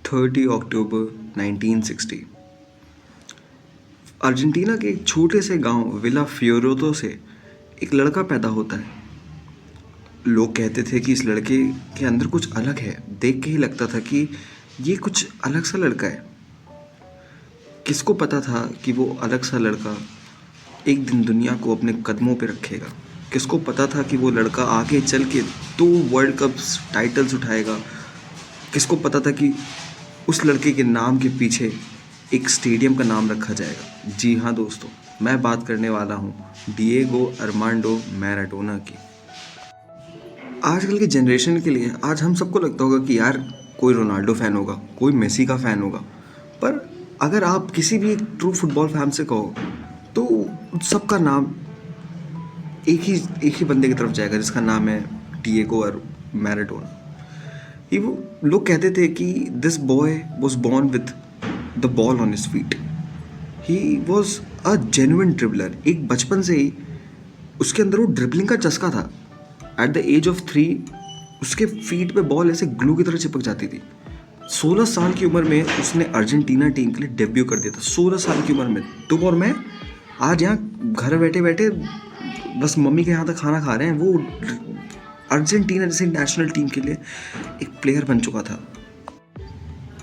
30 अक्टूबर 1960 Argentina के एक छोटे से गांव विला फियोरेतो से एक लड़का पैदा होता है। लोग कहते थे कि इस लड़के के अंदर कुछ अलग है। देख के ही लगता था कि ये कुछ अलग सा लड़का है। किसको पता था कि वो अलग सा लड़का एक दिन दुनिया को अपने कदमों पे रखेगा। किसको पता था कि वो लड़का आगे चल के 2 वर्ल्ड कप्स टाइटल्स उठाएगा। किसको पता था कि उस लड़के के नाम के पीछे एक स्टेडियम का नाम रखा जाएगा। जी हाँ दोस्तों, मैं बात करने वाला हूँ डिएगो अरमांडो मैराडोना की। आजकल की जनरेशन के लिए आज हम सबको लगता होगा कि यार कोई रोनाल्डो फ़ैन होगा, कोई मेसी का फ़ैन होगा। पर अगर आप किसी भी एक ट्रू फुटबॉल फैन से कहो तो सबका नाम एक ही बंदे की तरफ जाएगा जिसका नाम है डिएगो और मैराडोना। ये वो लोग कहते थे कि this boy was born with the ball on his feet. He was a genuine dribbler. एक बचपन से ही उसके अंदर वो ड्रिबलिंग का चस्का था। एट द एज ऑफ 3 उसके फीट पे बॉल ऐसे ग्लू की तरह चिपक जाती थी। 16 साल की उम्र में उसने अर्जेंटीना टीम के लिए डेब्यू कर दिया था। 16 साल की उम्र में तुम और मैं आज यहाँ घर बैठे बैठे बस मम्मी के यहाँ तक खाना खा रहे हैं। वो अर्जेंटीना जैसे नेशनल टीम के लिए एक प्लेयर बन चुका था।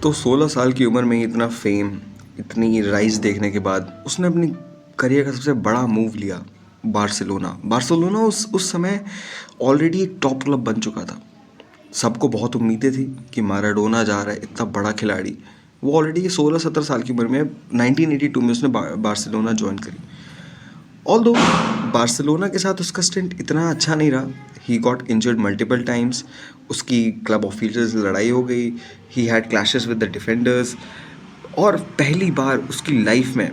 तो 16 साल की उम्र में ही इतना फेम, इतनी राइज देखने के बाद उसने अपनी करियर का सबसे बड़ा मूव लिया, बार्सिलोना उस समय ऑलरेडी एक टॉप क्लब बन चुका था। सबको बहुत उम्मीदें थी कि मैराडोना जा रहा है, इतना बड़ा खिलाड़ी। वो ऑलरेडी 16-17 साल की उम्र में 1982 में उसने बार्सिलोना ज्वाइन करी। ऑल्दो बार्सिलोना के साथ उसका स्टिंट इतना अच्छा नहीं रहा। He got injured multiple times. उसकी क्लब ऑफिशियल से लड़ाई हो गई। He had clashes with the defenders. और पहली बार उसकी लाइफ में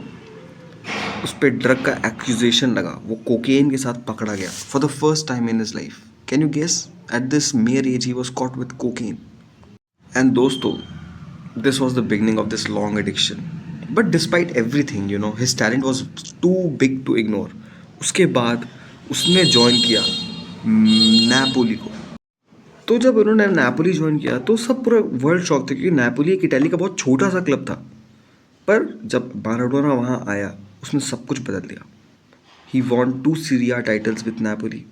उस पर ड्रग का एक्यूजेशन लगा। वो कोकेन के साथ पकड़ा गया for the first time in his life. Can you guess? At this mere age he was caught with cocaine. And दोस्तों, this was the beginning of this long addiction. But despite everything, his talent was too big to ignore. उसके बाद उसने join किया Napoli को। तो जब उन्होंने Napoli join किया तो सब पूरा वर्ल्ड शॉक थे, क्योंकि नेपोली एक इटाली का बहुत छोटा सा क्लब था। पर जब मैराडोना वहाँ आया उसने सब कुछ बदल दिया। He won 2 Serie titles with Napoli,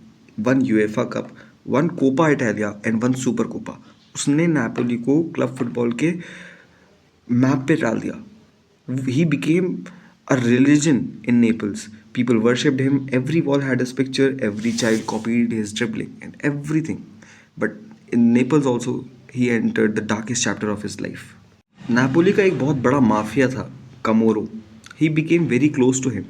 1 UEFA cup, 1 Copa Italia and 1 super Copa. उसने नेपोली को क्लब फुटबॉल के मैप पे डाल दिया। He became a religion in Naples. People worshipped him. Every wall had his picture. Every child copied his dribbling and everything. But in Naples also, he entered the darkest chapter of his life. Napoli का एक बहुत बड़ा mafia था, Comoros. He became very close to him.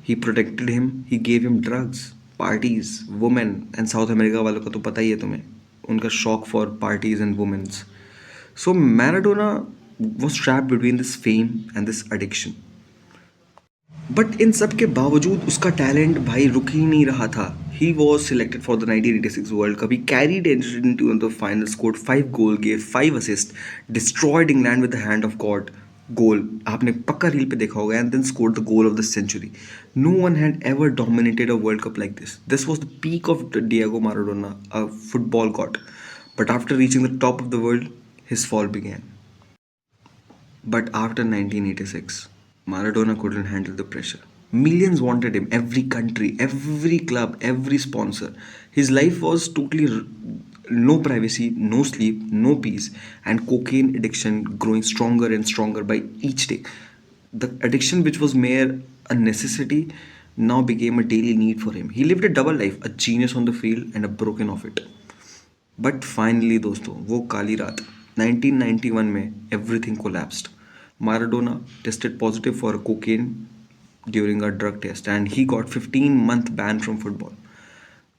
He protected him. He gave him drugs, parties, women, and South America वालों का तो पता ही है तुम्हें, उनका शौक for parties and women's. So Maradona was trapped between this fame and this addiction. But in सब के बावजूद उसका टैलेंट भाई रुक ही नहीं रहा था। He was selected for the 1986 world cup. He carried Argentina to the final, scored 5 goal, gave 5 assists, destroyed England with the hand of God. Goal आपने पक्का रील पे देखा होगा। And then scored the goal of the century. No one had ever dominated a world cup like this. This was the peak of Diego Maradona, a football god. But after reaching the top of the world, his fall began. But after 1986, Maradona couldn't handle the pressure. Millions wanted him, every country, every club, every sponsor. His life was totally no privacy, no sleep, no peace, and cocaine addiction growing stronger and stronger by each day. The addiction, which was mere a necessity, now became a daily need for him. He lived a double life, a genius on the field and a broken of it. But finally दोस्तों, वो काली रात 1991 में everything collapsed. Maradona tested positive for cocaine during a drug test and he got 15-month ban from football.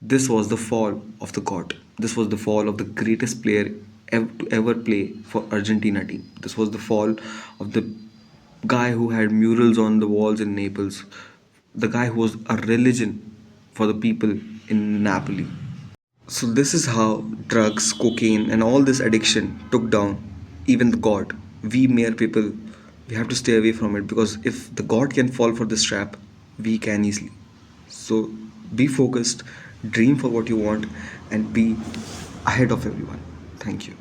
This was the fall of the god. This was the fall of the greatest player to ever play for Argentina team. This was the fall of the guy who had murals on the walls in Naples. The guy who was a religion for the people in Napoli. So this is how drugs, cocaine, and all this addiction took down even the God. We mere people, we have to stay away from it, because if the God can fall for this trap, we can easily. So be focused, dream for what you want, and be ahead of everyone. Thank you.